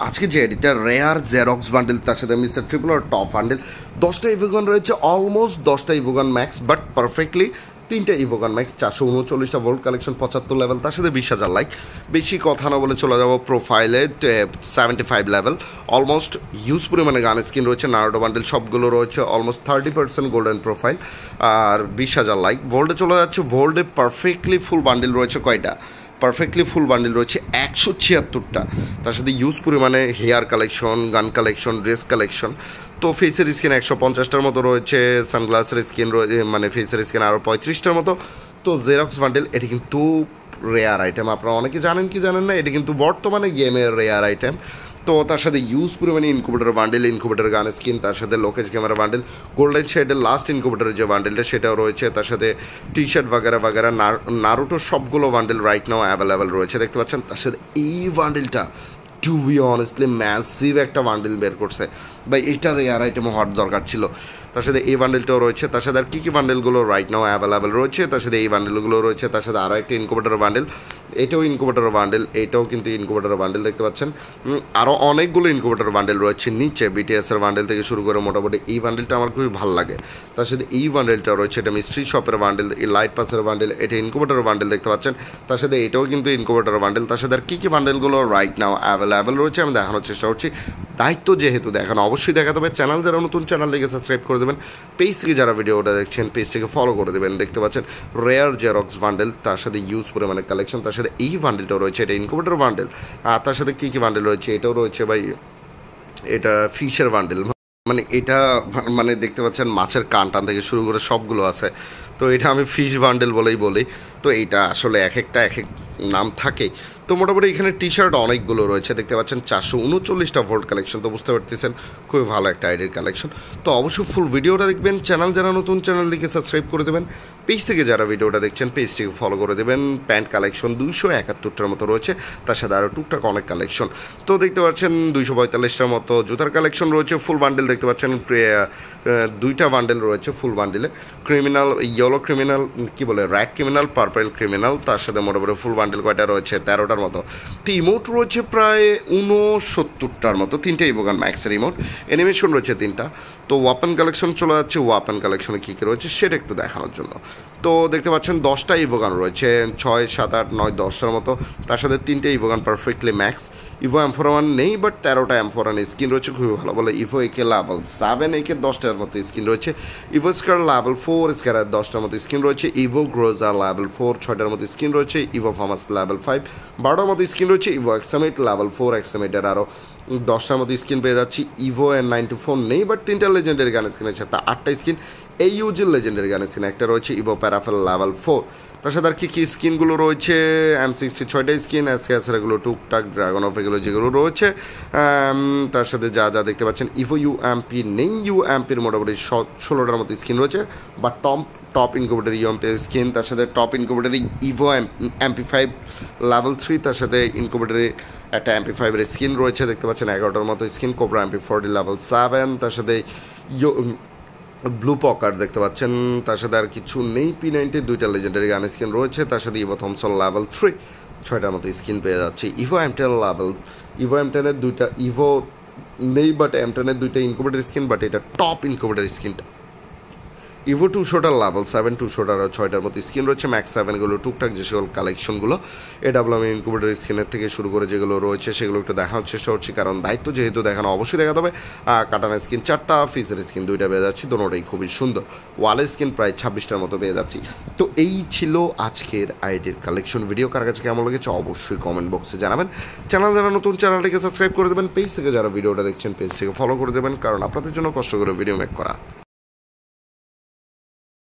আজকে যে এডিটা rare xerox bundle তার সাথে মিস্টার ট্রিপল আর টপ বান্ডেল 10টা ইভোগান রয়েছে, অলমোস্ট 10টা ইভোগান ম্যাক্স, বাট পারফেক্টলি 3টা ইভোগান ম্যাক্স, 439টা ভোল্ট কালেকশন, 75 লেভেল, তার সাথে 20,000 লাইক। বেশি কথা না বলে চলে যাবো প্রোফাইলে। 75 লেভেল, অলমোস্ট হিউজ পরিমাণে গান স্কিন রয়েছে, নারোডো বান্ডেল সবগুলো রয়েছে, অলমোস্ট 30% গোল্ডেন প্রোফাইল আর 20,000 লাইক। ভোল্টে চলে যাচ্ছে, ভোল্টে পারফেক্টলি ফুল বান্ডেল রয়েছে কয়টা? পারফেক্টলি ফুল বান্ডেল রয়েছে 176টা, তার সাথে ইউজ পরিমাণে হেয়ার কালেকশন, গান কালেকশন, ড্রেস কালেকশন। তো ফেসের স্কিন 150টার মতো রয়েছে, সানগ্লাসের স্কিন রয়েছে, মানে ফেসের স্কিন আরও 35টার মতো। তো জেরক্স বান্ডেল এটি কিন্তু রেয়ার আইটেম, আপনারা অনেকে জানেন কি জানেন না, এটি কিন্তু বর্তমানে গেমের রেয়ার আইটেম। তো তার সাথে ইউজ পরিমাণে ইনকুবেটর বান্ডেল, ইনকুবেটর গান স্কিন, তার সাথে লোকেশ ক্যামেরা বান্ডেল, গোল্ডেন শেডের লাস্ট ইনকুবেটরের যে বান্ডেলটা সেটাও রয়েছে, তার সাথে টি শার্ট বাগেরা নারুটো সবগুলো বান্ডেল রাইট নাও অ্যাভেলেবেল রয়েছে, দেখতে পাচ্ছেন। তার সাথে এই বান্ডেলটা টু বি অনেস্টলি ম্যাসিভ একটা বান্ডেল বের করছে ভাই, এটা রেয়ার আইটেম হওয়ার দরকার ছিল। তার সাথে এই বান্ডেলটাও রয়েছে, তার সাথে আর কী কী বান্ডেলগুলো রাইট নাও অ্যাভেলেবেল রয়েছে, তার সাথে এই বান্ডেলগুলো রয়েছে, তার সাথে আরও একটা ইনকুবেটর বান্ডেল, এটাও ইনকুবেটর বান্ডেল, এটাও কিন্তু ইনকুবেটর বান্ডেল, দেখতে পাচ্ছেন। আরও অনেকগুলো ইনকুবেটর বান্ডেল রয়েছে নিচে, বিটিএসের বান্ডেল থেকে শুরু করে মোটামুটি এই বান্ডেলটা আমার খুবই ভালো লাগে। তার সাথে এই বান্ডেলটা রয়েছে, এটা মিস্ট্রি শপের বান্ডেল, এই লাইট পাসের বান্ডেল, এটা ইনকুবেটর বান্ডেল, দেখতে পাচ্ছেন। তার সাথে এটাও কিন্তু ইনকুবেটর বান্ডেল, তার সাথে আর কী কী বান্ডেলগুলো রাইট নাও অ্যাভেলেবেল রয়েছে আমি দেখানোর চেষ্টা করছি। দায়িত্ব যেহেতু দেখানো, অবশ্যই দেখাতে হবে। চ্যানেল যারা নতুন, চ্যানেলটিকে সাবস্ক্রাইব করে দেবেন। পেজ থেকে যারা ভিডিওটা দেখছেন, পেজ থেকে ফলো করে দেবেন। দেখতে পাচ্ছেন রেয়ার জেরক্স বান্ডেল, তার সাথে ইউজ পরিমাণে কালেকশন, তার সাথে এই বান্ডেলটাও রয়েছে, এটা ইনকুবেটর বান্ডেল। আর তার সাথে কী কী বান্ডেল রয়েছে, এটাও রয়েছে ভাই, এটা ফিশের বান্ডেল, মানে এটা মানে দেখতে পাচ্ছেন মাছের কান টান থেকে শুরু করে সবগুলো আছে। তো এটা আমি ফিশ বান্ডেল বলেই বলি। তো এইটা আসলে এক একটা এক এক নাম থাকে। তো মোটামুটি এখানে টি শার্ট অনেকগুলো রয়েছে, দেখতে পাচ্ছেন 439টা ভোল্ট কালেকশন। তো বুঝতে পারতেছেন খুবই ভালো একটা আইডির কালেকশন। তো অবশ্যই ফুল ভিডিওটা দেখবেন। চ্যানেল যারা নতুন, চ্যানেলটিকে সাবস্ক্রাইব করে দেবেন। পেজ থেকে যারা ভিডিওটা দেখছেন, পেজটিকে ফলো করে দেবেন। প্যান্ট কালেকশন 271টার মতো রয়েছে, তার সাথে আরও টুকটাক অনেক কালেকশন। তো দেখতে পাচ্ছেন 245টার মতো জুতার কালেকশন রয়েছে, ফুল বান্ডেল দেখতে পাচ্ছেন। দুইটা বান্ডেল রয়েছে ফুল বান্ডেলে, ক্রিমিনাল, ইয়েলো ক্রিমিনাল, কী বলে, রেড ক্রিমিনাল, পার্পেল ক্রিমিনাল, তার সাথে মোটামুটি ফুল বান্ডেল কয়টা রয়েছে, 13টার মতো। তো ইমোট রয়েছে প্রায় 69টার মতো, 3টে ইভোগান ম্যাক্সের ইমোট, অ্যানিমেশন রয়েছে 3টা। তো ওয়াপেন কালেকশন চলে যাচ্ছে, ওয়াপেন কালেকশনে কী কী রয়েছে সেটা একটু দেখানোর জন্য। তো দেখতে পাচ্ছেন 10টা ইভোগান রয়েছে, 6, 7, 8, 9, 10টার মতো, তার সাথে 3টে ইভোগান পারফেক্টলি ম্যাক্স। ইভো M41 নেই, বাট 13টা M41 স্কিন রয়েছে, খুবই ভালো বলে। ইভো একে লেভেল 7 একে 10টার মতো স্কিন রয়েছে, ইভো স্কার লেভেল 4 স্কারের 10টার মতো স্কিন রয়েছে, ইভো গ্রোজা লেভেল 4 6টার মতো স্কিন রয়েছে, ইভো ফার্মাস লেভেল 5 12টার মতো স্কিন রয়েছে, ইভো এক্সামেট লেভেল 4 এক্সামেটের আরও 10টার মতো স্কিন পেয়ে যাচ্ছি। ইভো N94 নেই, বাট 3টা লেজেন্ডারি গান স্কিন আছে, তা 8টা স্কিন। এই ইউজির লেজেন্ডারি গান স্কিন একটা রয়েছে, ইভো প্যারাফেল লেভেল 4। তার সাথে আর কী কী স্কিনগুলো রয়েছে, M60 6টা স্কিন, এসকেএসের এগুলো টুকটাক, ড্রাগন অফ এগুলো যেগুলো রয়েছে। তার সাথে যা যা দেখতে পাচ্ছেন, ইভো UMP নেই, UMPর মোটামুটি 16টার মতো স্কিন রয়েছে, বা টপ ইনকুবেটর UMP স্কিন, তার সাথে top incubator Ivo MP5 level 3, তার সাথে ইনকুবেটরে একটা MP5 এর স্কিন রয়েছে, দেখতে পাচ্ছেন 11টার মতো স্কিন, কোবরা MP40 লেভেল 7, তার সাথে ব্লু পকার দেখতে পাচ্ছেন, তার সাথে আর কিছু নেই। P90 2টা লেজেন্ডারি গান স্কিন রয়েছে, তার সাথে ইভো থমসন লেভেল 3 6টার মতো স্কিন পেয়ে যাচ্ছে। ইভো M10 লেভেল, ইভো M10-এর 2টা ইভো নেই, বাট M10-এর 2টা ইনকুবেটর স্কিন, বাট এটা টপ ইনকুবেটর স্কিনটা। ইভো 200টার লেভেল 7 200টার 6টার মতো স্কিন রয়েছে, ম্যাক্স 7গুলো টুকটাক যে সকল কালেকশনগুলো আমি ইনকুবেটর স্কিনের থেকে শুরু করে যেগুলো রয়েছে সেগুলো একটু দেখানোর চেষ্টা করছি, কারণ দায়িত্ব যেহেতু দেখানো অবশ্যই দেখাতে হবে। কাটানা স্কিন 4টা, ফিসের স্কিন 2টা পেয়ে যাচ্ছি, দুটোটাই খুবই সুন্দর। ওয়ালের স্কিন প্রায় 26টার মতো পেয়ে যাচ্ছি। তো এই ছিল আজকের আইডির কালেকশন ভিডিও। কার কাছে কেমন লেগেছে অবশ্যই কমেন্ট বক্সে জানাবেন। চ্যানেল যারা নতুন, চ্যানেলটিকে সাবস্ক্রাইব করে দেবেন। পেজ থেকে যারা ভিডিওটা দেখছেন, পেজ থেকে ফলো করে দেবেন, কারণ আপনাদের জন্য কষ্ট করে ভিডিও মেক করা।